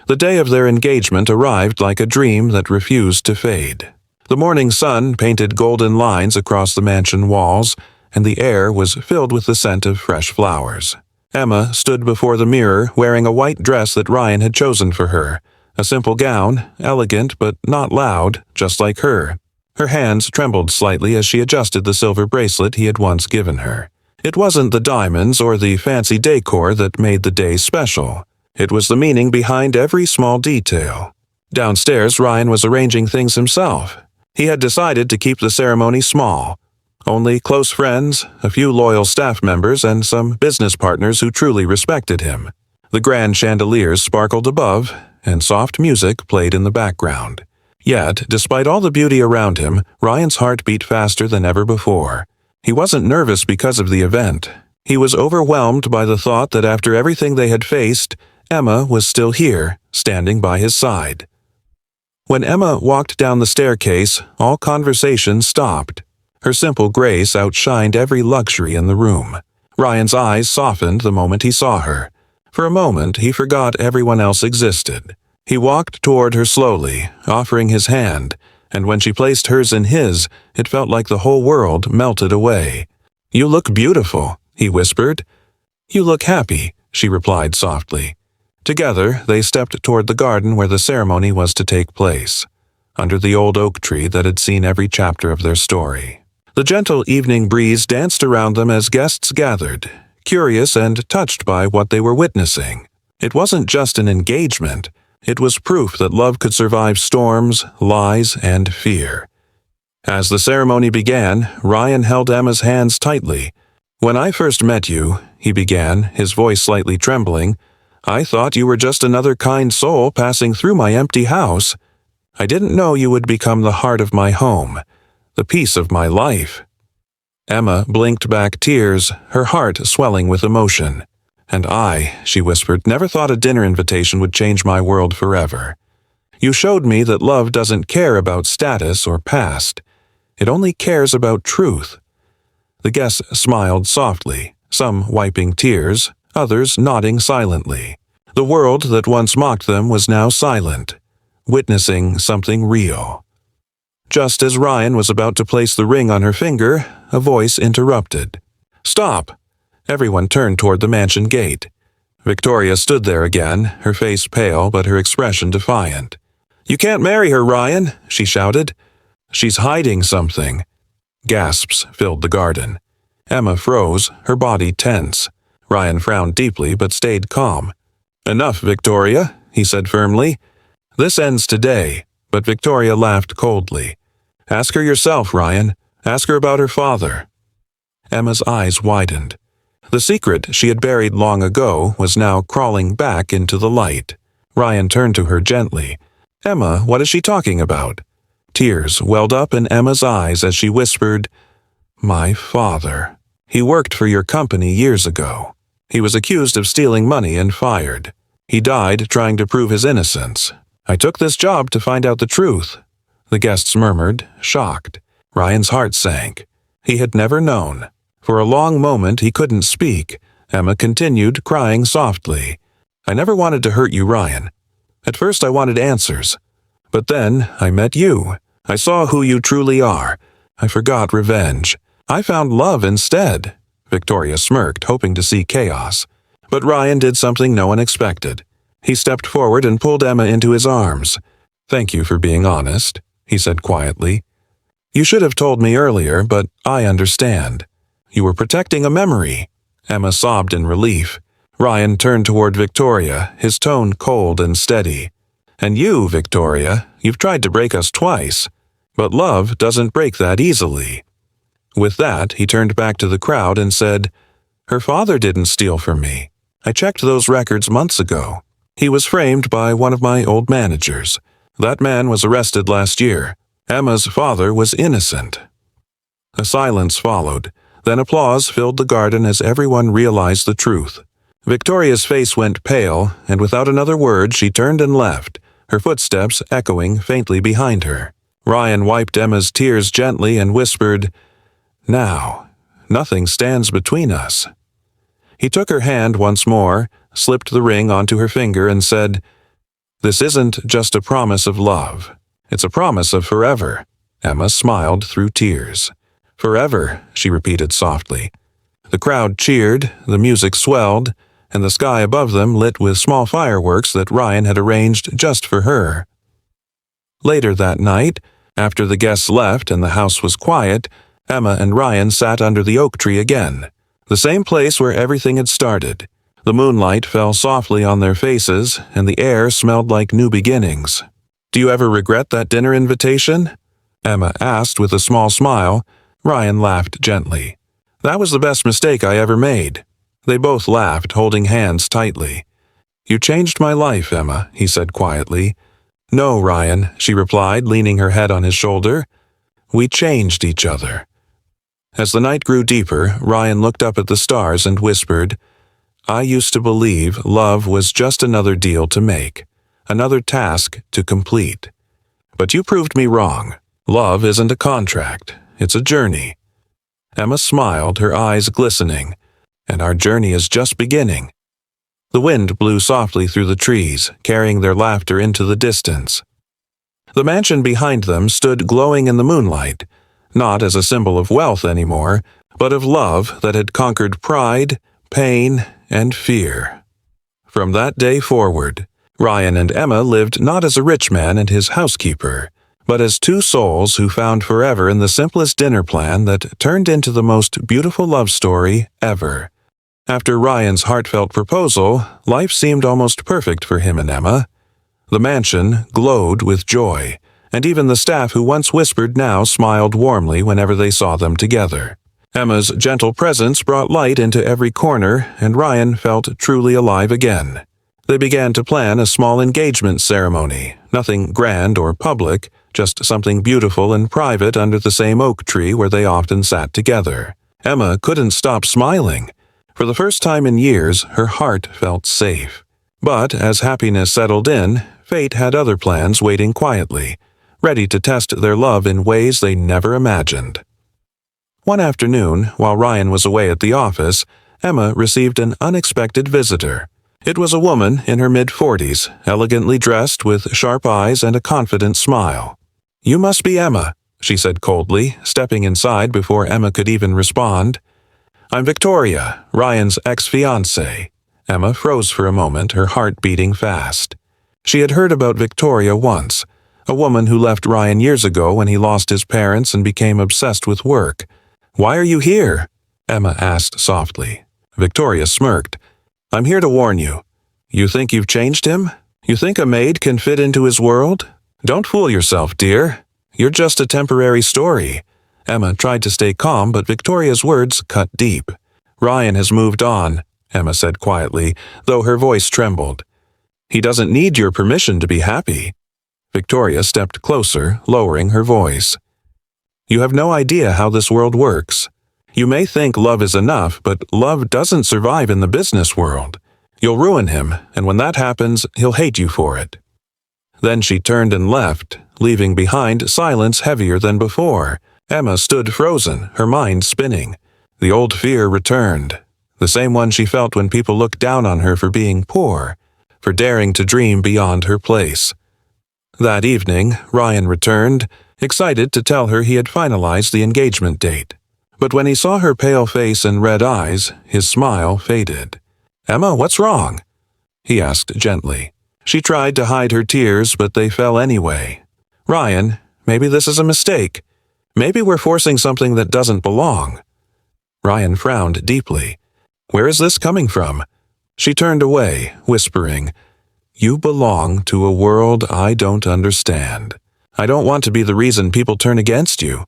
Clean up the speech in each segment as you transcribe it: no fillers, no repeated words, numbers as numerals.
The day of their engagement arrived like a dream that refused to fade. The morning sun painted golden lines across the mansion walls, and the air was filled with the scent of fresh flowers. Emma stood before the mirror wearing a white dress that Ryan had chosen for her, a simple gown, elegant but not loud, just like her. Her hands trembled slightly as she adjusted the silver bracelet he had once given her. It wasn't the diamonds or the fancy decor that made the day special. It was the meaning behind every small detail. Downstairs, Ryan was arranging things himself. He had decided to keep the ceremony small. Only close friends, a few loyal staff members, and some business partners who truly respected him. The grand chandeliers sparkled above, and soft music played in the background. Yet, despite all the beauty around him, Ryan's heart beat faster than ever before. He wasn't nervous because of the event. He was overwhelmed by the thought that after everything they had faced, Emma was still here, standing by his side. When Emma walked down the staircase, all conversation stopped. Her simple grace outshined every luxury in the room. Ryan's eyes softened the moment he saw her. For a moment, he forgot everyone else existed. He walked toward her slowly, offering his hand, and when she placed hers in his, it felt like the whole world melted away. "You look beautiful," he whispered. "You look happy," she replied softly. Together, they stepped toward the garden where the ceremony was to take place, under the old oak tree that had seen every chapter of their story. The gentle evening breeze danced around them as guests gathered, curious and touched by what they were witnessing. It wasn't just an engagement. It was proof that love could survive storms, lies, and fear. As the ceremony began, Ryan held Emma's hands tightly. "When I first met you," he began, his voice slightly trembling, "I thought you were just another kind soul passing through my empty house. I didn't know you would become the heart of my home, the piece of my life." Emma blinked back tears, her heart swelling with emotion. "And I," she whispered, "never thought a dinner invitation would change my world forever. You showed me that love doesn't care about status or past. It only cares about truth." The guests smiled softly, some wiping tears, others nodding silently. The world that once mocked them was now silent, witnessing something real. Just as Ryan was about to place the ring on her finger, a voice interrupted. "Stop!" Everyone turned toward the mansion gate. Victoria stood there again, her face pale but her expression defiant. "You can't marry her, Ryan," she shouted. "She's hiding something." Gasps filled the garden. Emma froze, her body tense. Ryan frowned deeply but stayed calm. "Enough, Victoria," he said firmly. "This ends today." But Victoria laughed coldly. "Ask her yourself, Ryan. Ask her about her father." Emma's eyes widened. The secret she had buried long ago was now crawling back into the light. Ryan turned to her gently. "Emma, what is she talking about?" Tears welled up in Emma's eyes as she whispered, "My father. He worked for your company years ago. He was accused of stealing money and fired. He died trying to prove his innocence. I took this job to find out the truth." The guests murmured, shocked. Ryan's heart sank. He had never known. For a long moment he couldn't speak. Emma continued, crying softly. "I never wanted to hurt you, Ryan. At first I wanted answers. But then I met you. I saw who you truly are. I forgot revenge. I found love instead." Victoria smirked, hoping to see chaos. But Ryan did something no one expected. He stepped forward and pulled Emma into his arms. "Thank you for being honest," he said quietly. "You should have told me earlier, but I understand. You were protecting a memory." Emma sobbed in relief. Ryan turned toward Victoria, his tone cold and steady. "And you, Victoria, you've tried to break us twice. But love doesn't break that easily." With that, he turned back to the crowd and said, "Her father didn't steal from me. I checked those records months ago. He was framed by one of my old managers. That man was arrested last year. Emma's father was innocent." A silence followed. Then applause filled the garden as everyone realized the truth. Victoria's face went pale, and without another word she turned and left, her footsteps echoing faintly behind her. Ryan wiped Emma's tears gently and whispered, "Now, nothing stands between us." He took her hand once more, slipped the ring onto her finger and said, This isn't just a promise of love. It's a promise of forever. Emma smiled through tears. Forever, she repeated softly. The crowd cheered, the music swelled, and the sky above them lit with small fireworks that Ryan had arranged just for her. Later that night, after the guests left and the house was quiet, Emma and Ryan sat under the oak tree again, the same place where everything had started. The moonlight fell softly on their faces, and the air smelled like new beginnings. "Do you ever regret that dinner invitation?" Emma asked with a small smile. Ryan laughed gently. "That was the best mistake I ever made." They both laughed, holding hands tightly. "You changed my life, Emma," he said quietly. "No, Ryan," she replied, leaning her head on his shoulder. "We changed each other." As the night grew deeper, Ryan looked up at the stars and whispered, "I used to believe love was just another deal to make, another task to complete. But you proved me wrong. Love isn't a contract, it's a journey." Emma smiled, her eyes glistening. "And our journey is just beginning." The wind blew softly through the trees, carrying their laughter into the distance. The mansion behind them stood glowing in the moonlight, not as a symbol of wealth anymore, but of love that had conquered pride, pain, and fear. From that day forward, Ryan and Emma lived not as a rich man and his housekeeper, but as two souls who found forever in the simplest dinner plan that turned into the most beautiful love story ever. After Ryan's heartfelt proposal, life seemed almost perfect for him and Emma. The mansion glowed with joy, and even the staff who once whispered now smiled warmly whenever they saw them together. Emma's gentle presence brought light into every corner, and Ryan felt truly alive again. They began to plan a small engagement ceremony, nothing grand or public, just something beautiful and private under the same oak tree where they often sat together. Emma couldn't stop smiling. For the first time in years, her heart felt safe. But as happiness settled in, fate had other plans waiting quietly, ready to test their love in ways they never imagined. One afternoon, while Ryan was away at the office, Emma received an unexpected visitor. It was a woman in her mid-40s, elegantly dressed with sharp eyes and a confident smile. "You must be Emma," she said coldly, stepping inside before Emma could even respond. "I'm Victoria, Ryan's ex-fiancée." Emma froze for a moment, her heart beating fast. She had heard about Victoria once, a woman who left Ryan years ago when he lost his parents and became obsessed with work. "Why are you here?" Emma asked softly. Victoria smirked. "I'm here to warn you. You think you've changed him? You think a maid can fit into his world? Don't fool yourself, dear. You're just a temporary story." Emma tried to stay calm, but Victoria's words cut deep. "Ryan has moved on," Emma said quietly, though her voice trembled. "He doesn't need your permission to be happy." Victoria stepped closer, lowering her voice. "You have no idea how this world works. You may think love is enough, but love doesn't survive in the business world. You'll ruin him, and when that happens, he'll hate you for it." Then she turned and left, leaving behind silence heavier than before. Emma stood frozen, her mind spinning. The old fear returned, the same one she felt when people looked down on her for being poor, for daring to dream beyond her place. That evening, Ryan returned, excited to tell her he had finalized the engagement date. But when he saw her pale face and red eyes, his smile faded. "Emma, what's wrong?" he asked gently. She tried to hide her tears, but they fell anyway. "Ryan, maybe this is a mistake. Maybe we're forcing something that doesn't belong." Ryan frowned deeply. "Where is this coming from?" She turned away, whispering, "You belong to a world I don't understand. I don't want to be the reason people turn against you."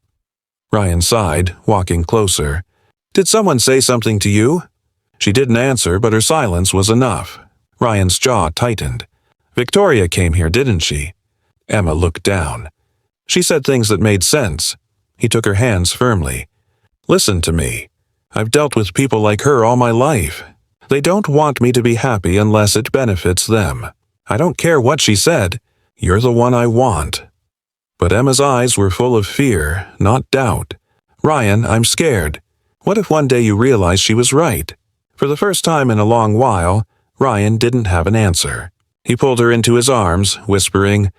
Ryan sighed, walking closer. "Did someone say something to you?" She didn't answer, but her silence was enough. Ryan's jaw tightened. "Victoria came here, didn't she?" Emma looked down. "She said things that made sense." He took her hands firmly. "Listen to me. I've dealt with people like her all my life. They don't want me to be happy unless it benefits them. I don't care what she said. You're the one I want." But Emma's eyes were full of fear, not doubt. "Ryan, I'm scared. What if one day you realize she was right?" For the first time in a long while, Ryan didn't have an answer. He pulled her into his arms, whispering,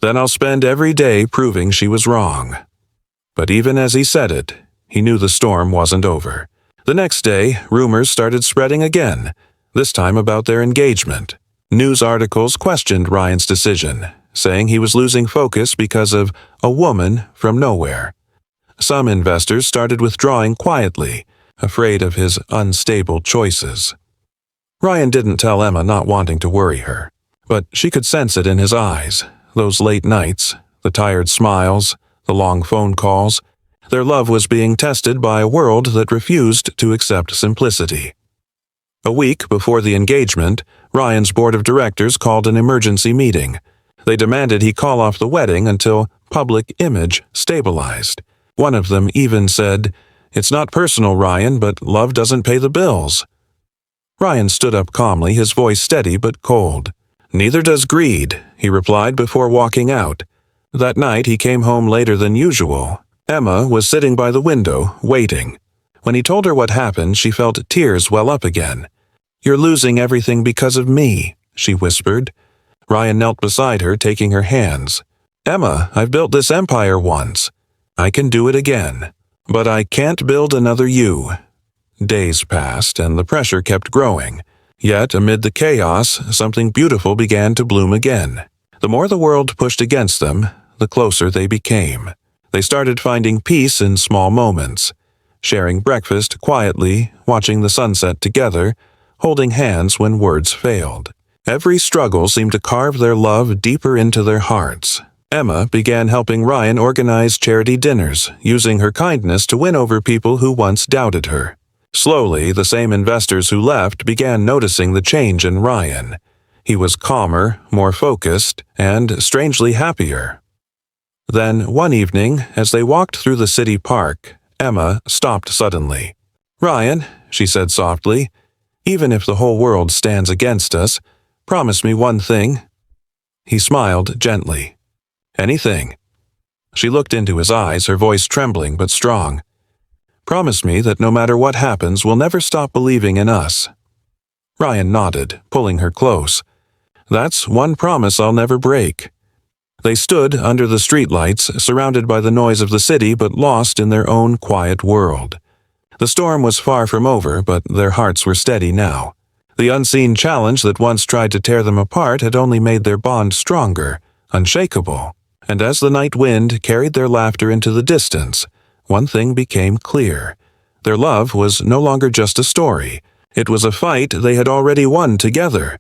"Then I'll spend every day proving she was wrong." But even as he said it, he knew the storm wasn't over. The next day, rumors started spreading again, this time about their engagement. News articles questioned Ryan's decision, saying he was losing focus because of a woman from nowhere. Some investors started withdrawing quietly, afraid of his unstable choices. Ryan didn't tell Emma, not wanting to worry her, but she could sense it in his eyes, those late nights, the tired smiles, the long phone calls. Their love was being tested by a world that refused to accept simplicity. A week before the engagement, Ryan's board of directors called an emergency meeting. They demanded he call off the wedding until public image stabilized. One of them even said, "It's not personal, Ryan, but love doesn't pay the bills." Ryan stood up calmly, his voice steady but cold. "Neither does greed," he replied before walking out. That night he came home later than usual. Emma was sitting by the window, waiting. When he told her what happened, she felt tears well up again. "You're losing everything because of me," she whispered. Ryan knelt beside her, taking her hands. "Emma, I've built this empire once. I can do it again. But I can't build another you." Days passed, and the pressure kept growing. Yet, amid the chaos, something beautiful began to bloom again. The more the world pushed against them, the closer they became. They started finding peace in small moments, sharing breakfast quietly, watching the sunset together, holding hands when words failed. Every struggle seemed to carve their love deeper into their hearts. Emma began helping Ryan organize charity dinners, using her kindness to win over people who once doubted her. Slowly, the same investors who left began noticing the change in Ryan. He was calmer, more focused, and strangely happier. Then, one evening, as they walked through the city park, Emma stopped suddenly. "Ryan," she said softly, "even if the whole world stands against us, promise me one thing." He smiled gently. "Anything." She looked into his eyes, her voice trembling but strong. "Promise me that no matter what happens, we'll never stop believing in us." Ryan nodded, pulling her close. "That's one promise I'll never break." They stood under the streetlights, surrounded by the noise of the city but lost in their own quiet world. The storm was far from over, but their hearts were steady now. The unseen challenge that once tried to tear them apart had only made their bond stronger, unshakable. And as the night wind carried their laughter into the distance, one thing became clear. Their love was no longer just a story. It was a fight they had already won together.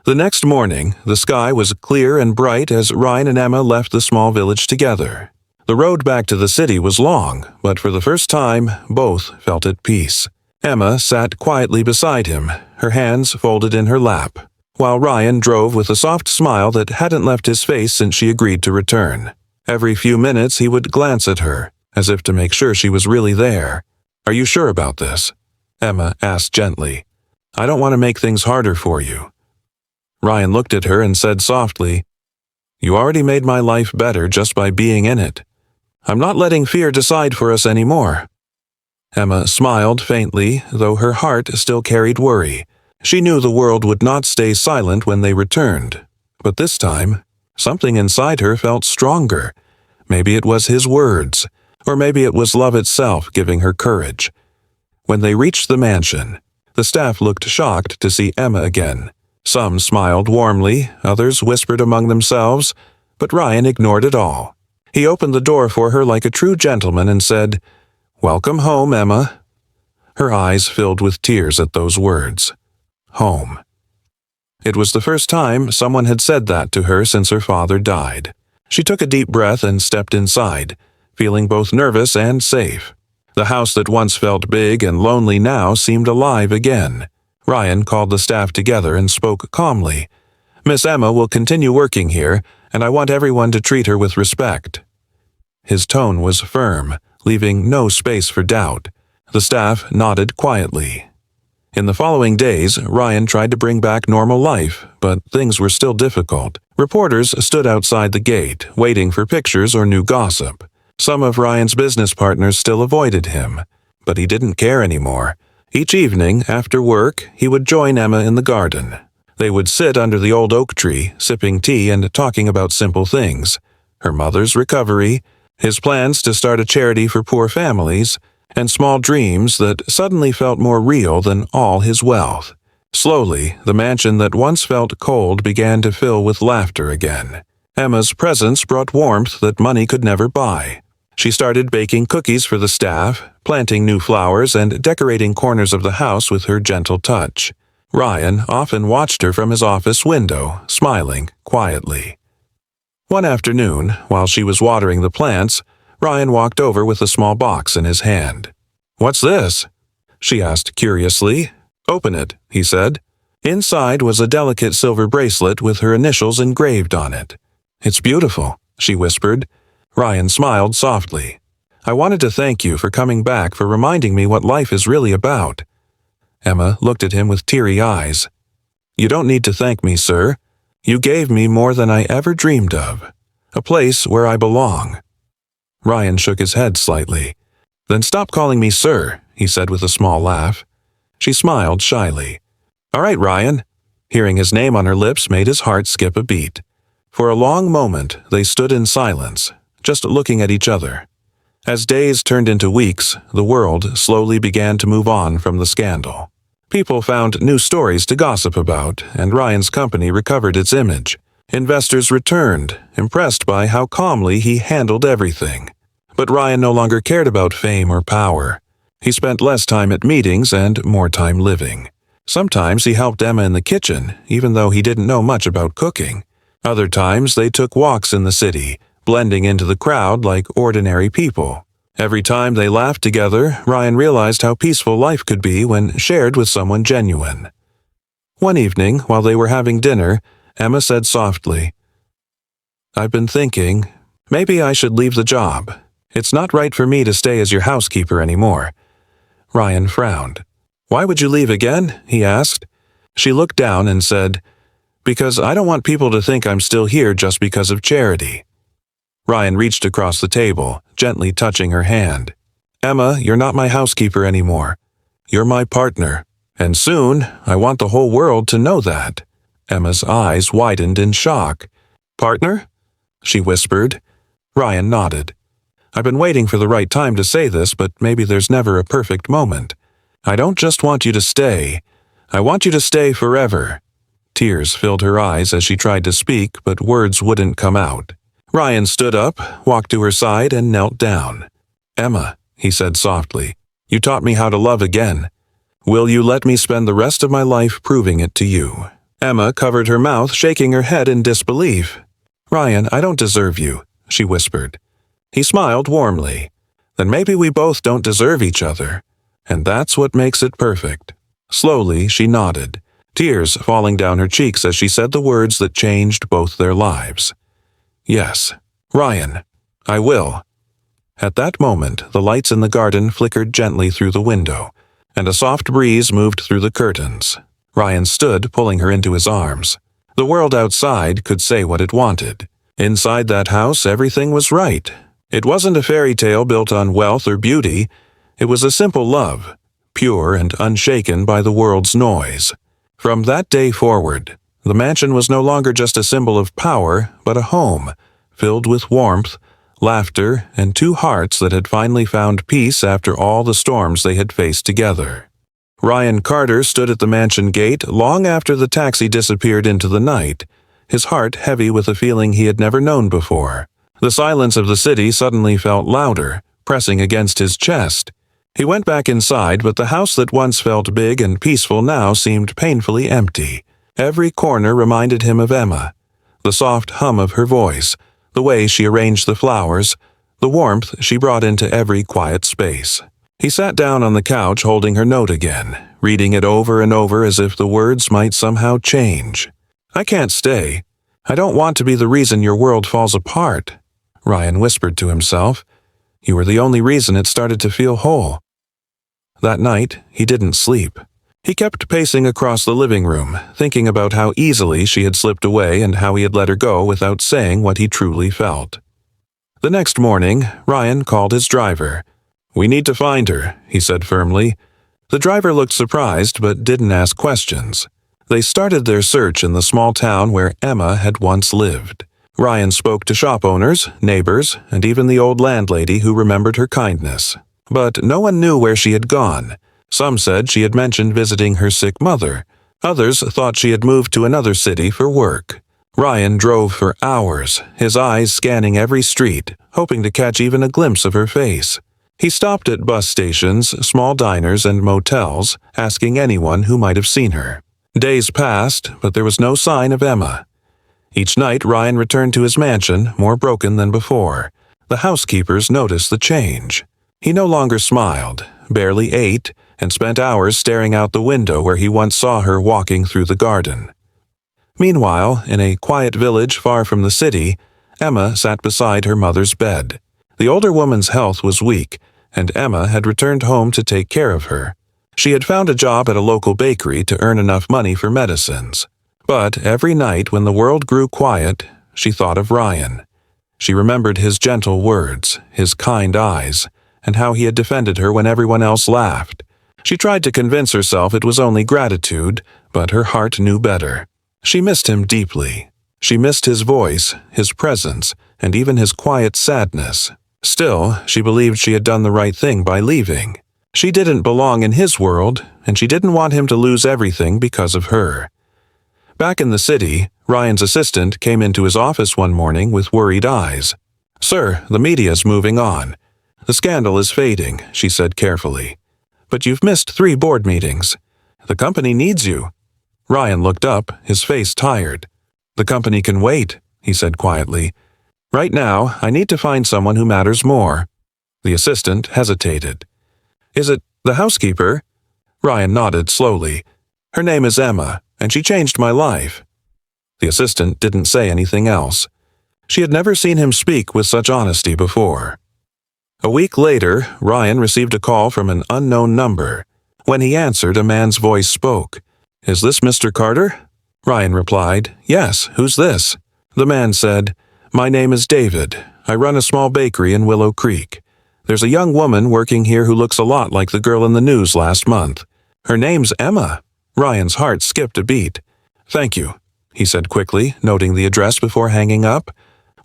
The next morning, the sky was clear and bright as Ryan and Emma left the small village together. The road back to the city was long, but for the first time, both felt at peace. Emma sat quietly beside him, her hands folded in her lap, while Ryan drove with a soft smile that hadn't left his face since she agreed to return. Every few minutes he would glance at her, as if to make sure she was really there. "Are you sure about this?" Emma asked gently. "I don't want to make things harder for you." Ryan looked at her and said softly, "You already made my life better just by being in it. I'm not letting fear decide for us anymore." Emma smiled faintly, though her heart still carried worry. She knew the world would not stay silent when they returned. But this time, something inside her felt stronger. Maybe it was his words, or maybe it was love itself giving her courage. When they reached the mansion, the staff looked shocked to see Emma again. Some smiled warmly, others whispered among themselves, but Ryan ignored it all. He opened the door for her like a true gentleman and said, "Welcome home, Emma." Her eyes filled with tears at those words. Home. It was the first time someone had said that to her since her father died. She took a deep breath and stepped inside, feeling both nervous and safe. The house that once felt big and lonely now seemed alive again. Ryan called the staff together and spoke calmly. "Miss Emma will continue working here, and I want everyone to treat her with respect." His tone was firm, leaving no space for doubt. The staff nodded quietly. In the following days, Ryan tried to bring back normal life, but things were still difficult. Reporters stood outside the gate, waiting for pictures or new gossip. Some of Ryan's business partners still avoided him, but he didn't care anymore. Each evening, after work, he would join Emma in the garden. They would sit under the old oak tree, sipping tea and talking about simple things: her mother's recovery, his plans to start a charity for poor families, and small dreams that suddenly felt more real than all his wealth. Slowly, the mansion that once felt cold began to fill with laughter again. Emma's presence brought warmth that money could never buy. She started baking cookies for the staff, planting new flowers, and decorating corners of the house with her gentle touch. Ryan often watched her from his office window, smiling quietly. One afternoon, while she was watering the plants, Ryan walked over with a small box in his hand. "What's this?" she asked curiously. "Open it," he said. Inside was a delicate silver bracelet with her initials engraved on it. "It's beautiful," she whispered. Ryan smiled softly. "I wanted to thank you for coming back, for reminding me what life is really about." Emma looked at him with teary eyes. "You don't need to thank me, sir. You gave me more than I ever dreamed of. A place where I belong." Ryan shook his head slightly. "Then stop calling me sir," he said with a small laugh. She smiled shyly. "All right, Ryan." Hearing his name on her lips made his heart skip a beat. For a long moment, they stood in silence, just looking at each other. As days turned into weeks, the world slowly began to move on from the scandal. People found new stories to gossip about, and Ryan's company recovered its image. Investors returned, impressed by how calmly he handled everything. But Ryan no longer cared about fame or power. He spent less time at meetings and more time living. Sometimes he helped Emma in the kitchen, even though he didn't know much about cooking. Other times they took walks in the city, blending into the crowd like ordinary people. Every time they laughed together, Ryan realized how peaceful life could be when shared with someone genuine. One evening, while they were having dinner, Emma said softly, "I've been thinking, maybe I should leave the job. It's not right for me to stay as your housekeeper anymore." Ryan frowned. "Why would you leave again?" he asked. She looked down and said, "Because I don't want people to think I'm still here just because of charity." Ryan reached across the table, gently touching her hand. "Emma, you're not my housekeeper anymore. You're my partner. And soon, I want the whole world to know that." Emma's eyes widened in shock. "Partner?" she whispered. Ryan nodded. "I've been waiting for the right time to say this, but maybe there's never a perfect moment. I don't just want you to stay. I want you to stay forever." Tears filled her eyes as she tried to speak, but words wouldn't come out. Ryan stood up, walked to her side, and knelt down. "Emma," he said softly, "you taught me how to love again. Will you let me spend the rest of my life proving it to you?" Emma covered her mouth, shaking her head in disbelief. "Ryan, I don't deserve you," she whispered. He smiled warmly. "Then maybe we both don't deserve each other. And that's what makes it perfect." Slowly, she nodded, tears falling down her cheeks as she said the words that changed both their lives. "Yes, Ryan, I will." At that moment, the lights in the garden flickered gently through the window, and a soft breeze moved through the curtains. Ryan stood, pulling her into his arms. The world outside could say what it wanted. Inside that house, everything was right. It wasn't a fairy tale built on wealth or beauty. It was a simple love, pure and unshaken by the world's noise. From that day forward, the mansion was no longer just a symbol of power, but a home, filled with warmth, laughter, and two hearts that had finally found peace after all the storms they had faced together. Ryan Carter stood at the mansion gate long after the taxi disappeared into the night, his heart heavy with a feeling he had never known before. The silence of the city suddenly felt louder, pressing against his chest. He went back inside, but the house that once felt big and peaceful now seemed painfully empty. Every corner reminded him of Emma, the soft hum of her voice, the way she arranged the flowers, the warmth she brought into every quiet space. He sat down on the couch holding her note again, reading it over and over as if the words might somehow change. "I can't stay. I don't want to be the reason your world falls apart," Ryan whispered to himself. "You were the only reason it started to feel whole." That night, he didn't sleep. He kept pacing across the living room, thinking about how easily she had slipped away and how he had let her go without saying what he truly felt. The next morning, Ryan called his driver. "We need to find her," he said firmly. The driver looked surprised but didn't ask questions. They started their search in the small town where Emma had once lived. Ryan spoke to shop owners, neighbors, and even the old landlady who remembered her kindness. But no one knew where she had gone. Some said she had mentioned visiting her sick mother. Others thought she had moved to another city for work. Ryan drove for hours, his eyes scanning every street, hoping to catch even a glimpse of her face. He stopped at bus stations, small diners, and motels, asking anyone who might have seen her. Days passed, but there was no sign of Emma. Each night, Ryan returned to his mansion, more broken than before. The housekeepers noticed the change. He no longer smiled, barely ate, and spent hours staring out the window where he once saw her walking through the garden. Meanwhile, in a quiet village far from the city, Emma sat beside her mother's bed. The older woman's health was weak, and Emma had returned home to take care of her. She had found a job at a local bakery to earn enough money for medicines. But every night when the world grew quiet, she thought of Ryan. She remembered his gentle words, his kind eyes, and how he had defended her when everyone else laughed. She tried to convince herself it was only gratitude, but her heart knew better. She missed him deeply. She missed his voice, his presence, and even his quiet sadness. Still, she believed she had done the right thing by leaving. She didn't belong in his world, and she didn't want him to lose everything because of her. Back in the city, Ryan's assistant came into his office one morning with worried eyes. "Sir, the media's moving on. The scandal is fading," she said carefully. "But you've missed 3 board meetings. The company needs you." Ryan looked up, his face tired. "The company can wait," he said quietly. "Right now, I need to find someone who matters more." The assistant hesitated. "Is it the housekeeper?" Ryan nodded slowly. "Her name is Emma, and she changed my life." The assistant didn't say anything else. She had never seen him speak with such honesty before. A week later, Ryan received a call from an unknown number. When he answered, a man's voice spoke. "Is this Mr. Carter?" Ryan replied, "Yes, who's this?" The man said, "My name is David. I run a small bakery in Willow Creek. There's a young woman working here who looks a lot like the girl in the news last month. Her name's Emma." Ryan's heart skipped a beat. "Thank you," he said quickly, noting the address before hanging up.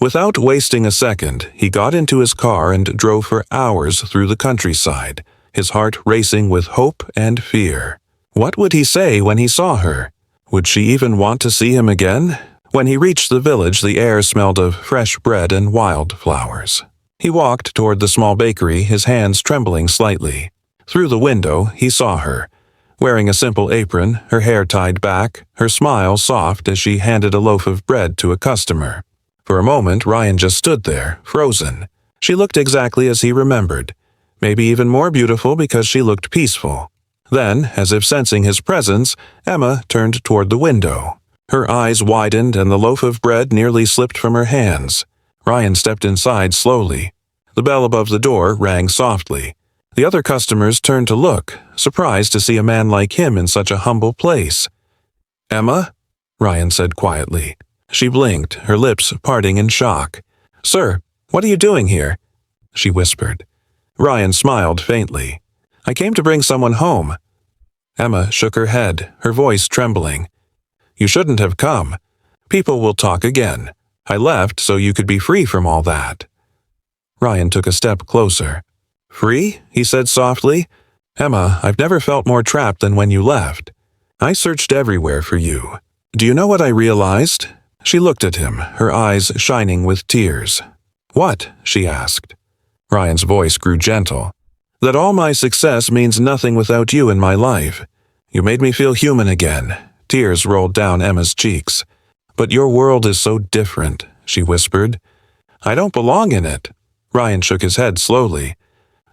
Without wasting a second, he got into his car and drove for hours through the countryside, his heart racing with hope and fear. What would he say when he saw her? Would she even want to see him again? When he reached the village, the air smelled of fresh bread and wildflowers. He walked toward the small bakery, his hands trembling slightly. Through the window, he saw her, wearing a simple apron, her hair tied back, her smile soft as she handed a loaf of bread to a customer. For a moment, Ryan just stood there, frozen. She looked exactly as he remembered, maybe even more beautiful because she looked peaceful. Then, as if sensing his presence, Emma turned toward the window. Her eyes widened and the loaf of bread nearly slipped from her hands. Ryan stepped inside slowly. The bell above the door rang softly. The other customers turned to look, surprised to see a man like him in such a humble place. "Emma?" Ryan said quietly. She blinked, her lips parting in shock. "Sir, what are you doing here?" she whispered. Ryan smiled faintly. "I came to bring someone home." Emma shook her head, her voice trembling. "You shouldn't have come. People will talk again. I left so you could be free from all that." Ryan took a step closer. "Free?" he said softly. "Emma, I've never felt more trapped than when you left. I searched everywhere for you. Do you know what I realized?" She looked at him, her eyes shining with tears. "What?" she asked. Ryan's voice grew gentle. "That all my success means nothing without you in my life. You made me feel human again." Tears rolled down Emma's cheeks. "But your world is so different," she whispered. "I don't belong in it." Ryan shook his head slowly.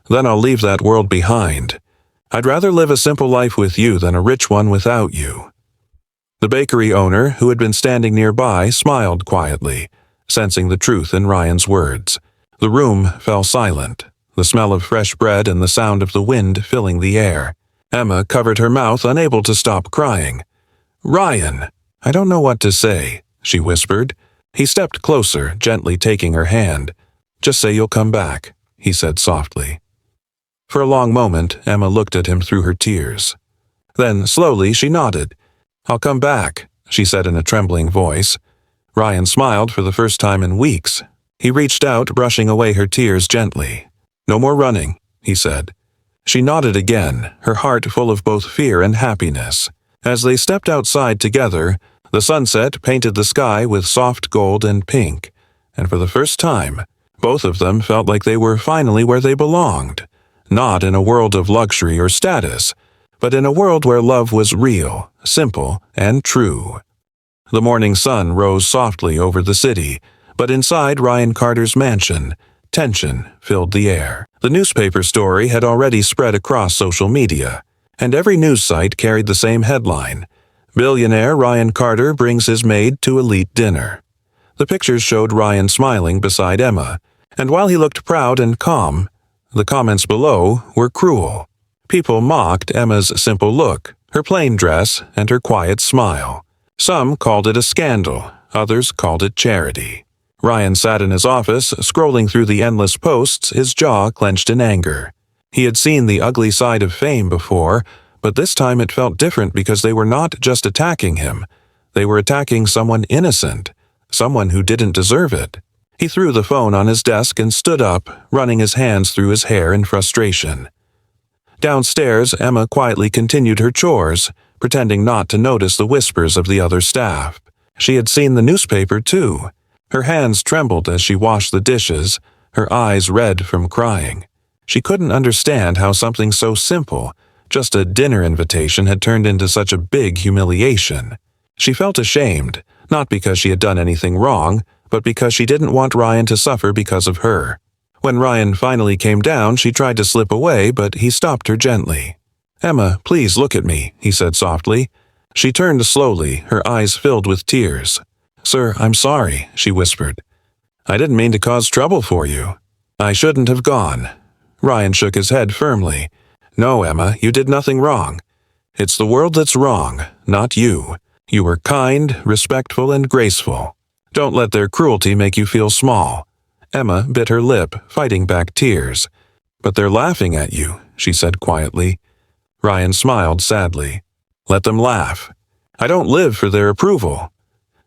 "Then I'll leave that world behind. I'd rather live a simple life with you than a rich one without you." The bakery owner, who had been standing nearby, smiled quietly, sensing the truth in Ryan's words. The room fell silent, the smell of fresh bread and the sound of the wind filling the air. Emma covered her mouth, unable to stop crying. "Ryan!" "I don't know what to say," she whispered. He stepped closer, gently taking her hand. "Just say you'll come back," he said softly. For a long moment, Emma looked at him through her tears. Then, slowly, she nodded. "I'll come back," she said in a trembling voice. Ryan smiled for the first time in weeks. He reached out, brushing away her tears gently. "No more running," he said. She nodded again, her heart full of both fear and happiness. As they stepped outside together, the sunset painted the sky with soft gold and pink, and for the first time, both of them felt like they were finally where they belonged, not in a world of luxury or status, but in a world where love was real, simple, and true. The morning sun rose softly over the city, but inside Ryan Carter's mansion, tension filled the air. The newspaper story had already spread across social media, and every news site carried the same headline: "Billionaire Ryan Carter brings his maid to elite dinner." The pictures showed Ryan smiling beside Emma, and while he looked proud and calm, the comments below were cruel. People mocked Emma's simple look, her plain dress, and her quiet smile. Some called it a scandal, others called it charity. Ryan sat in his office, scrolling through the endless posts, his jaw clenched in anger. He had seen the ugly side of fame before, but this time it felt different because they were not just attacking him. They were attacking someone innocent, someone who didn't deserve it. He threw the phone on his desk and stood up, running his hands through his hair in frustration. Downstairs, Emma quietly continued her chores, pretending not to notice the whispers of the other staff. She had seen the newspaper, too. Her hands trembled as she washed the dishes, her eyes red from crying. She couldn't understand how something so simple, just a dinner invitation, had turned into such a big humiliation. She felt ashamed, not because she had done anything wrong, but because she didn't want Ryan to suffer because of her. When Ryan finally came down, she tried to slip away, but he stopped her gently. "Emma, please look at me," he said softly. She turned slowly, her eyes filled with tears. "Sir, I'm sorry," she whispered. "I didn't mean to cause trouble for you. I shouldn't have gone." Ryan shook his head firmly. "No, Emma, you did nothing wrong. It's the world that's wrong, not you. You were kind, respectful, and graceful. Don't let their cruelty make you feel small." Emma bit her lip, fighting back tears. "But they're laughing at you," she said quietly. Ryan smiled sadly. "Let them laugh. I don't live for their approval."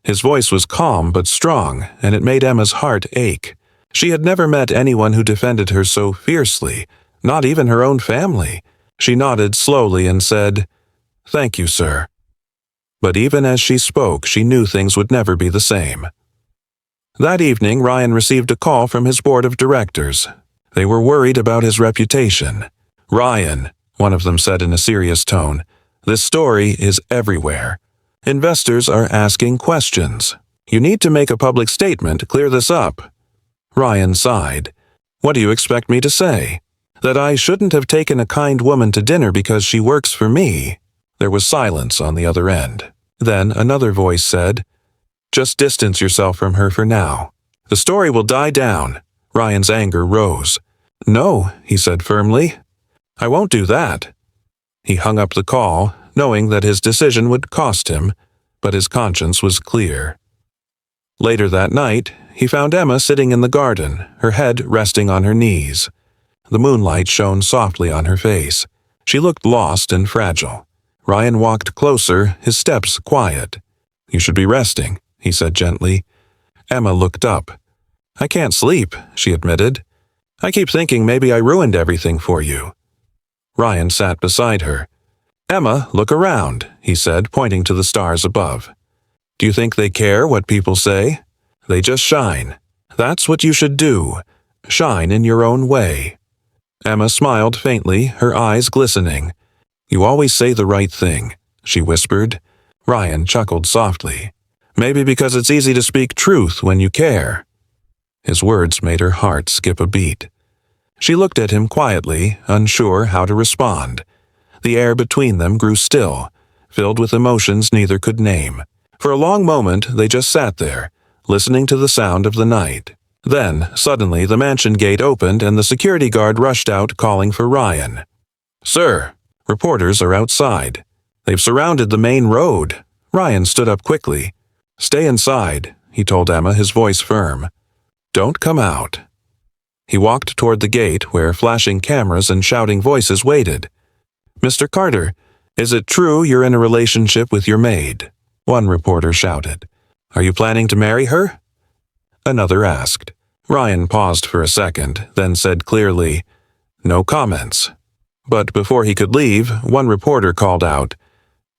His voice was calm but strong, and it made Emma's heart ache. She had never met anyone who defended her so fiercely, not even her own family. She nodded slowly and said, "Thank you, sir." But even as she spoke, she knew things would never be the same. That evening, Ryan received a call from his board of directors. They were worried about his reputation. "Ryan," one of them said in a serious tone, "this story is everywhere. Investors are asking questions. You need to make a public statement to clear this up." Ryan sighed. "What do you expect me to say? That I shouldn't have taken a kind woman to dinner because she works for me?" There was silence on the other end. Then another voice said, "Just distance yourself from her for now. The story will die down." Ryan's anger rose. "No," he said firmly. "I won't do that." He hung up the call, knowing that his decision would cost him, but his conscience was clear. Later that night, he found Emma sitting in the garden, her head resting on her knees. The moonlight shone softly on her face. She looked lost and fragile. Ryan walked closer, his steps quiet. "You should be resting," he said gently. Emma looked up. "I can't sleep," she admitted. "I keep thinking maybe I ruined everything for you." Ryan sat beside her. "Emma, look around," he said, pointing to the stars above. "Do you think they care what people say? They just shine. That's what you should do. Shine in your own way." Emma smiled faintly, her eyes glistening. "You always say the right thing," she whispered. Ryan chuckled softly. "Maybe because it's easy to speak truth when you care." His words made her heart skip a beat. She looked at him quietly, unsure how to respond. The air between them grew still, filled with emotions neither could name. For a long moment they just sat there, listening to the sound of the night. Then, suddenly, the mansion gate opened and the security guard rushed out calling for Ryan. "Sir, reporters are outside. They've surrounded the main road." Ryan stood up quickly. "Stay inside," he told Emma, his voice firm. "Don't come out." He walked toward the gate where flashing cameras and shouting voices waited. "Mr. Carter, "Is it true you're in a relationship with your maid?" one reporter shouted. "Are you planning to marry her?" Another asked. Ryan paused for a second, then said clearly, "No comments." But before he could leave, one reporter called out,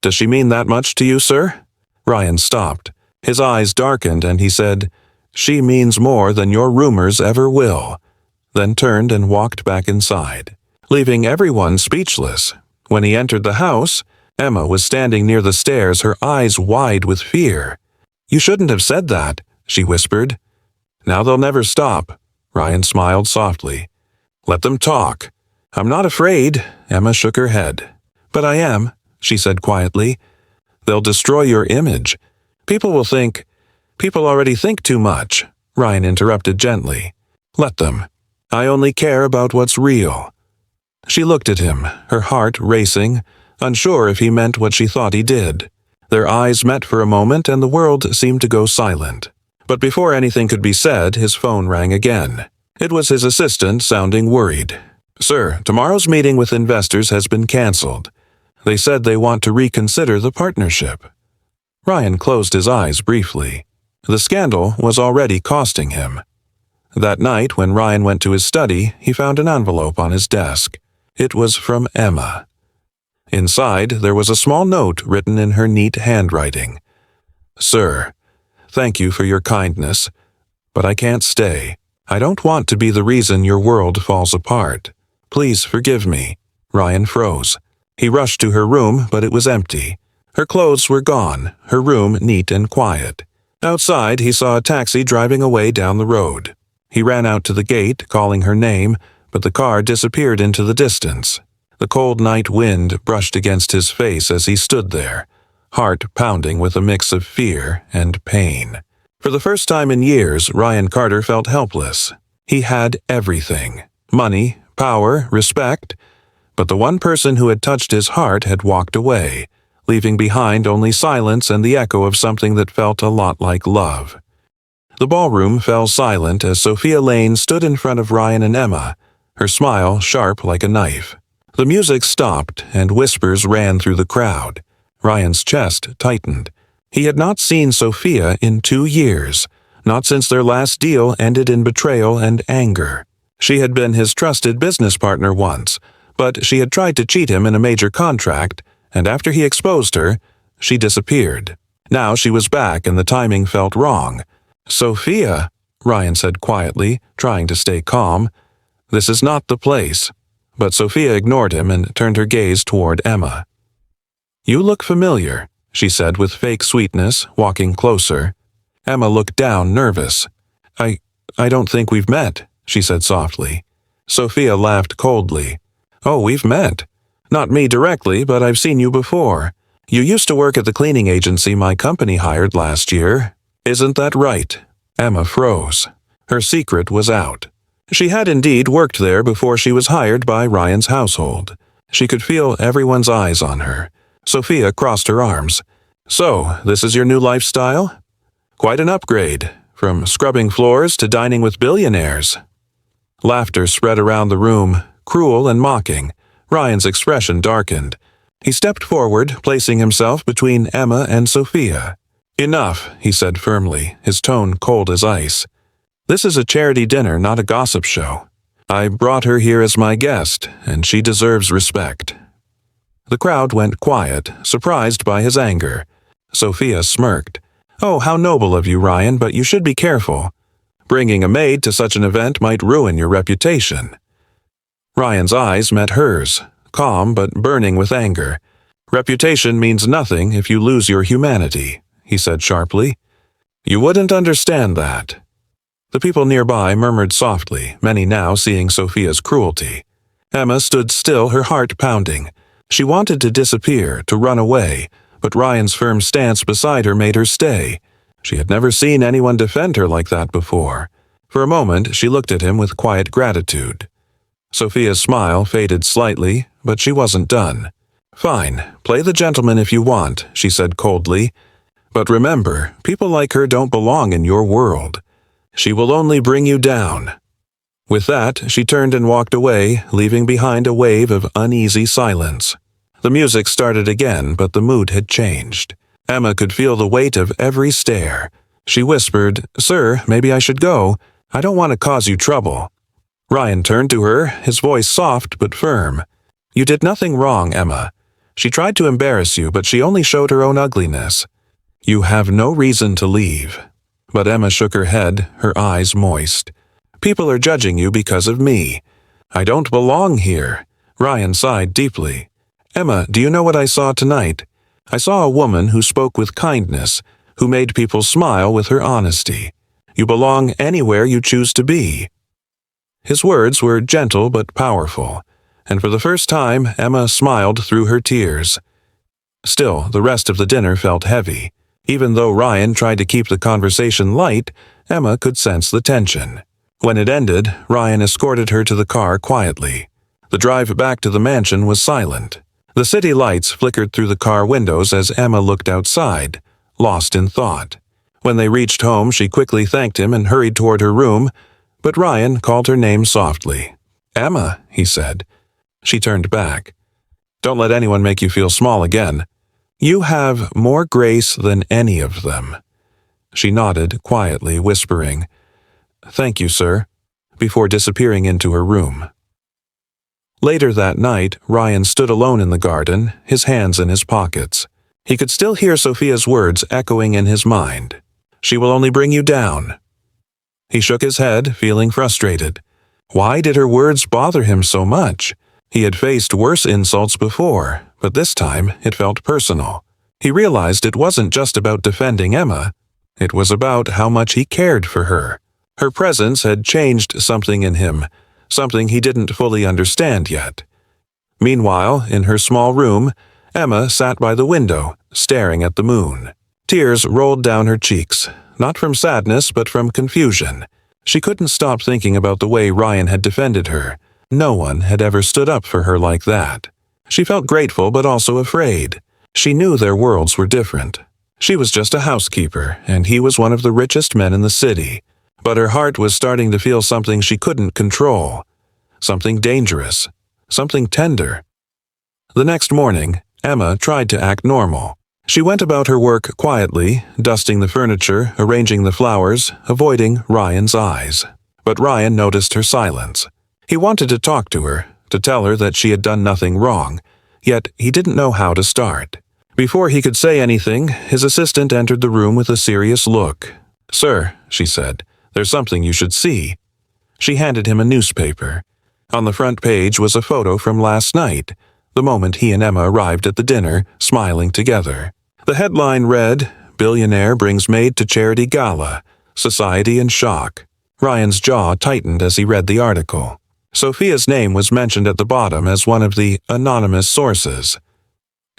"Does she mean that much to you, sir?" Ryan stopped. His eyes darkened and he said, "She means more than your rumors ever will," then turned and walked back inside, leaving everyone speechless. When he entered the house, Emma was standing near the stairs, her eyes wide with fear. "You shouldn't have said that," she whispered. "Now they'll never stop," Ryan smiled softly. "Let them talk." "I'm not afraid," Emma shook her head. "But I am," she said quietly. "They'll destroy your image. People already think too much," Ryan interrupted gently. "Let them. I only care about what's real." She looked at him, her heart racing, unsure if he meant what she thought he did. Their eyes met for a moment and the world seemed to go silent. But before anything could be said, his phone rang again. It was his assistant, sounding worried. "Sir, tomorrow's meeting with investors has been canceled. They said they want to reconsider the partnership." Ryan closed his eyes briefly. The scandal was already costing him. That night, when Ryan went to his study, he found an envelope on his desk. It was from Emma. Inside, there was a small note written in her neat handwriting. "Sir, thank you for your kindness, but I can't stay. I don't want to be the reason your world falls apart. Please forgive me." Ryan froze. He rushed to her room, but it was empty. Her clothes were gone, her room neat and quiet. Outside, he saw a taxi driving away down the road. He ran out to the gate, calling her name, but the car disappeared into the distance. The cold night wind brushed against his face as he stood there, heart pounding with a mix of fear and pain. For the first time in years, Ryan Carter felt helpless. He had everything: money, power, respect. But the one person who had touched his heart had walked away, leaving behind only silence and the echo of something that felt a lot like love. The ballroom fell silent as Sophia Lane stood in front of Ryan and Emma, her smile sharp like a knife. The music stopped and whispers ran through the crowd. Ryan's chest tightened. He had not seen Sophia in 2 years, not since their last deal ended in betrayal and anger. She had been his trusted business partner once, but she had tried to cheat him in a major contract, and after he exposed her, she disappeared. Now she was back and the timing felt wrong. "Sophia," Ryan said quietly, trying to stay calm. "This is not the place." But Sophia ignored him and turned her gaze toward Emma. "You look familiar," she said with fake sweetness, walking closer. Emma looked down, nervous. I don't think we've met," she said softly. Sophia laughed coldly. "Oh, we've met. Not me directly, but I've seen you before. You used to work at the cleaning agency my company hired last year. Isn't that right?" Emma froze. Her secret was out. She had indeed worked there before she was hired by Ryan's household. She could feel everyone's eyes on her. Sophia crossed her arms. "So, this is your new lifestyle? Quite an upgrade, from scrubbing floors to dining with billionaires." Laughter spread around the room, cruel and mocking. Ryan's expression darkened. He stepped forward, placing himself between Emma and Sophia. "Enough," he said firmly, his tone cold as ice. "This is a charity dinner, not a gossip show. I brought her here as my guest, and she deserves respect." The crowd went quiet, surprised by his anger. Sophia smirked. "Oh, how noble of you, Ryan, but you should be careful. Bringing a maid to such an event might ruin your reputation." Ryan's eyes met hers, calm but burning with anger. "Reputation means nothing if you lose your humanity," he said sharply. "You wouldn't understand that." The people nearby murmured softly, many now seeing Sophia's cruelty. Emma stood still, her heart pounding. She wanted to disappear, to run away, but Ryan's firm stance beside her made her stay. She had never seen anyone defend her like that before. For a moment, she looked at him with quiet gratitude. Sophia's smile faded slightly, but she wasn't done. "Fine, play the gentleman if you want," she said coldly. "But remember, people like her don't belong in your world. She will only bring you down." With that, she turned and walked away, leaving behind a wave of uneasy silence. The music started again, but the mood had changed. Emma could feel the weight of every stare. She whispered, "Sir, maybe I should go. I don't want to cause you trouble." Ryan turned to her, his voice soft but firm. "You did nothing wrong, Emma. She tried to embarrass you, but she only showed her own ugliness. You have no reason to leave." But Emma shook her head, her eyes moist. "People are judging you because of me. I don't belong here." Ryan sighed deeply. "Emma, do you know what I saw tonight? I saw a woman who spoke with kindness, who made people smile with her honesty. You belong anywhere you choose to be." His words were gentle but powerful, and for the first time Emma smiled through her tears. Still, the rest of the dinner felt heavy. Even though Ryan tried to keep the conversation light, Emma could sense the tension. When it ended, Ryan escorted her to the car quietly. The drive back to the mansion was silent. The city lights flickered through the car windows as Emma looked outside, lost in thought. When they reached home, she quickly thanked him and hurried toward her room, but Ryan called her name softly. "Emma," he said. She turned back. "Don't let anyone make you feel small again. You have more grace than any of them." She nodded quietly, whispering, "Thank you, sir," before disappearing into her room. Later that night, Ryan stood alone in the garden, his hands in his pockets. He could still hear Sophia's words echoing in his mind. "She will only bring you down." He shook his head, feeling frustrated. Why did her words bother him so much? He had faced worse insults before, but this time it felt personal. He realized it wasn't just about defending Emma. It was about how much he cared for her. Her presence had changed something in him, something he didn't fully understand yet. Meanwhile, in her small room, Emma sat by the window, staring at the moon. Tears rolled down her cheeks, not from sadness but from confusion. She couldn't stop thinking about the way Ryan had defended her. No one had ever stood up for her like that. She felt grateful but also afraid. She knew their worlds were different. She was just a housekeeper, and he was one of the richest men in the city. But her heart was starting to feel something she couldn't control. Something dangerous. Something tender. The next morning, Emma tried to act normal. She went about her work quietly, dusting the furniture, arranging the flowers, avoiding Ryan's eyes. But Ryan noticed her silence. He wanted to talk to her, to tell her that she had done nothing wrong, yet he didn't know how to start. Before he could say anything, his assistant entered the room with a serious look. "Sir," she said, "there's something you should see." She handed him a newspaper. On the front page was a photo from last night, the moment he and Emma arrived at the dinner, smiling together. The headline read, "Billionaire brings maid to charity gala. Society in shock." Ryan's jaw tightened as he read the article. Sophia's name was mentioned at the bottom as one of the anonymous sources.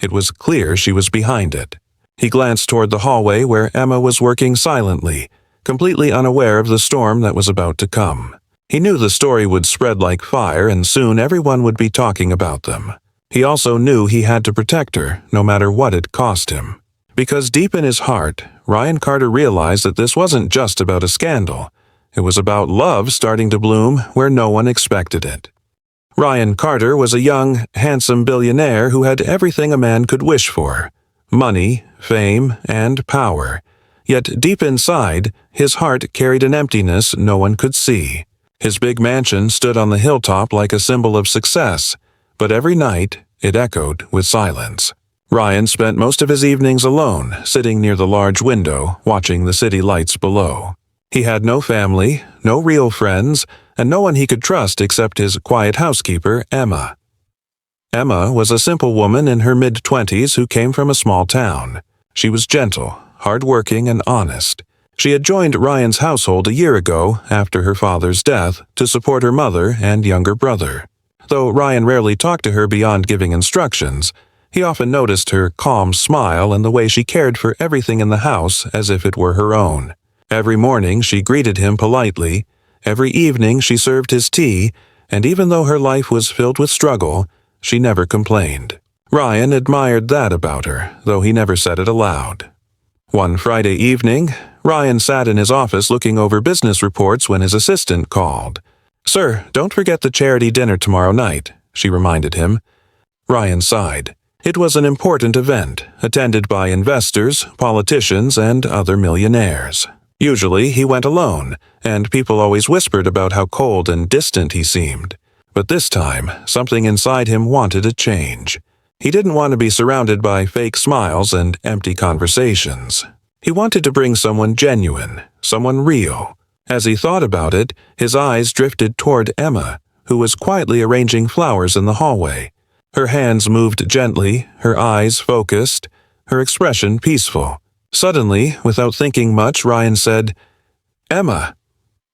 It was clear she was behind it. He glanced toward the hallway where Emma was working silently, completely unaware of the storm that was about to come. He knew the story would spread like fire and soon everyone would be talking about them. He also knew he had to protect her, no matter what it cost him. Because deep in his heart, Ryan Carter realized that this wasn't just about a scandal. It was about love starting to bloom where no one expected it. Ryan Carter was a young, handsome billionaire who had everything a man could wish for: money, fame, and power. Yet deep inside, his heart carried an emptiness no one could see. His big mansion stood on the hilltop like a symbol of success, but every night it echoed with silence. Ryan spent most of his evenings alone, sitting near the large window, watching the city lights below. He had no family, no real friends, and no one he could trust except his quiet housekeeper, Emma. Emma was a simple woman in her mid-20s who came from a small town. She was gentle, hard-working, and honest. She had joined Ryan's household a year ago, after her father's death, to support her mother and younger brother. Though Ryan rarely talked to her beyond giving instructions, he often noticed her calm smile and the way she cared for everything in the house as if it were her own. Every morning she greeted him politely, every evening she served his tea, and even though her life was filled with struggle, she never complained. Ryan admired that about her, though he never said it aloud. One Friday evening, Ryan sat in his office looking over business reports when his assistant called. "Sir, don't forget the charity dinner tomorrow night," she reminded him. Ryan sighed. It was an important event, attended by investors, politicians, and other millionaires. Usually he went alone, and people always whispered about how cold and distant he seemed. But this time, something inside him wanted a change. He didn't want to be surrounded by fake smiles and empty conversations. He wanted to bring someone genuine, someone real. As he thought about it, his eyes drifted toward Emma, who was quietly arranging flowers in the hallway. Her hands moved gently, her eyes focused, her expression peaceful. Suddenly, without thinking much, Ryan said, "Emma."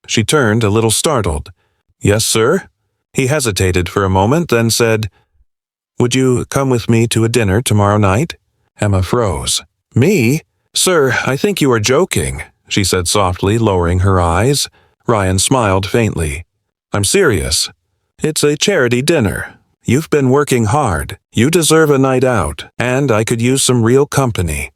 She turned, a little startled. "Yes, sir?" He hesitated for a moment, then said, "Would you come with me to a dinner tomorrow night?" Emma froze. "Me? Sir, I think you are joking," she said softly, lowering her eyes. Ryan smiled faintly. "I'm serious. It's a charity dinner. You've been working hard. You deserve a night out, and I could use some real company."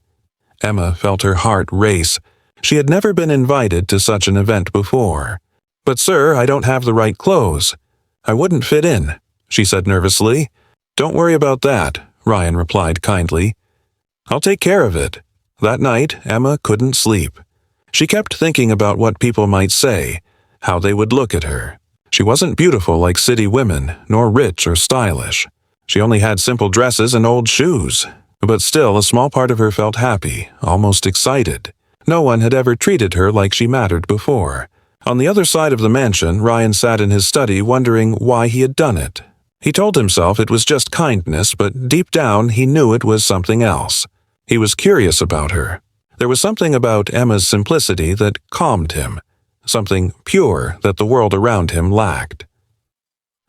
Emma felt her heart race. She had never been invited to such an event before. "But sir, I don't have the right clothes. I wouldn't fit in," she said nervously. "Don't worry about that," Ryan replied kindly. "I'll take care of it." That night, Emma couldn't sleep. She kept thinking about what people might say, how they would look at her. She wasn't beautiful like city women, nor rich or stylish. She only had simple dresses and old shoes. But still, a small part of her felt happy, almost excited. No one had ever treated her like she mattered before. On the other side of the mansion, Ryan sat in his study wondering why he had done it. He told himself it was just kindness, but deep down he knew it was something else. He was curious about her. There was something about Emma's simplicity that calmed him, something pure that the world around him lacked.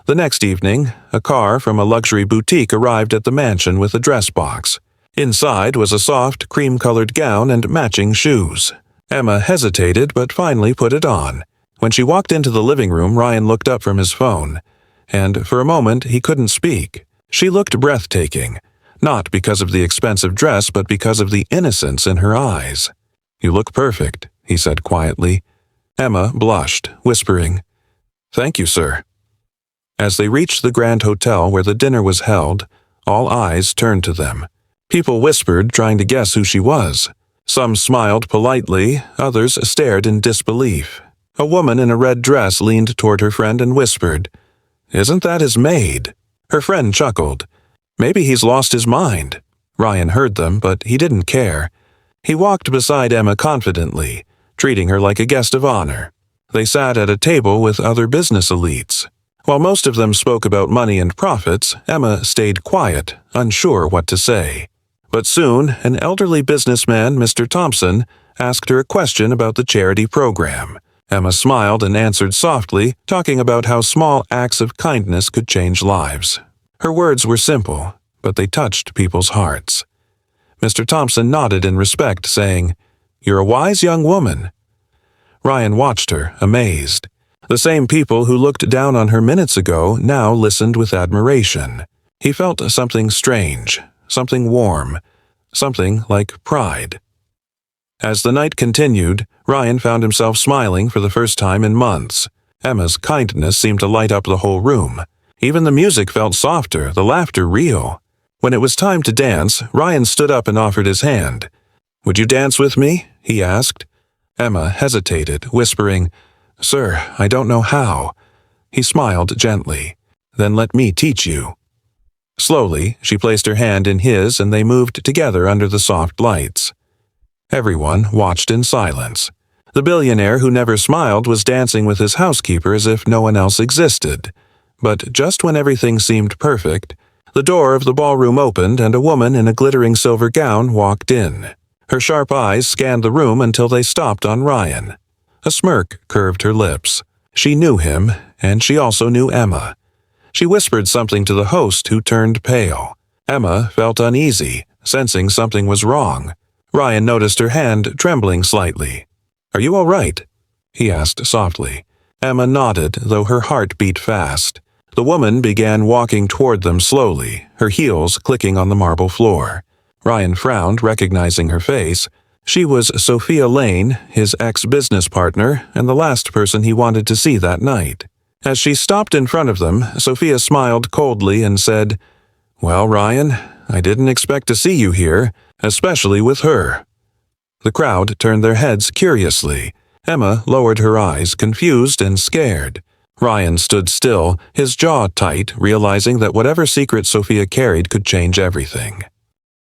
The next evening, a car from a luxury boutique arrived at the mansion with a dress box. Inside was a soft, cream-colored gown and matching shoes. Emma hesitated but finally put it on. When she walked into the living room, Ryan looked up from his phone, and for a moment he couldn't speak. She looked breathtaking, not because of the expensive dress but because of the innocence in her eyes. "You look perfect," he said quietly. Emma blushed, whispering, "Thank you, sir." As they reached the Grand Hotel where the dinner was held, all eyes turned to them. People whispered, trying to guess who she was. Some smiled politely, others stared in disbelief. A woman in a red dress leaned toward her friend and whispered, "Isn't that his maid?" Her friend chuckled. "Maybe he's lost his mind." Ryan heard them, but he didn't care. He walked beside Emma confidently, treating her like a guest of honor. They sat at a table with other business elites. While most of them spoke about money and profits, Emma stayed quiet, unsure what to say. But soon, an elderly businessman, Mr. Thompson, asked her a question about the charity program. Emma smiled and answered softly, talking about how small acts of kindness could change lives. Her words were simple, but they touched people's hearts. Mr. Thompson nodded in respect, saying, "You're a wise young woman." Ryan watched her, amazed. The same people who looked down on her minutes ago now listened with admiration. He felt something strange, something warm, something like pride. As the night continued, Ryan found himself smiling for the first time in months. Emma's kindness seemed to light up the whole room. Even the music felt softer, the laughter real. When it was time to dance, Ryan stood up and offered his hand. "Would you dance with me?" he asked. Emma hesitated, whispering, "Sir, I don't know how." He smiled gently. "Then let me teach you." Slowly, she placed her hand in his and they moved together under the soft lights. Everyone watched in silence. The billionaire who never smiled was dancing with his housekeeper as if no one else existed. But just when everything seemed perfect, the door of the ballroom opened and a woman in a glittering silver gown walked in. Her sharp eyes scanned the room until they stopped on Ryan. A smirk curved her lips. She knew him, and she also knew Emma. She whispered something to the host, who turned pale. Emma felt uneasy, sensing something was wrong. Ryan noticed her hand trembling slightly. "Are you all right?" he asked softly. Emma nodded, though her heart beat fast. The woman began walking toward them slowly, her heels clicking on the marble floor. Ryan frowned, recognizing her face. She was Sophia Lane, his ex-business partner, and the last person he wanted to see that night. As she stopped in front of them, Sophia smiled coldly and said, "Well, Ryan, I didn't expect to see you here, especially with her." The crowd turned their heads curiously. Emma lowered her eyes, confused and scared. Ryan stood still, his jaw tight, realizing that whatever secret Sophia carried could change everything.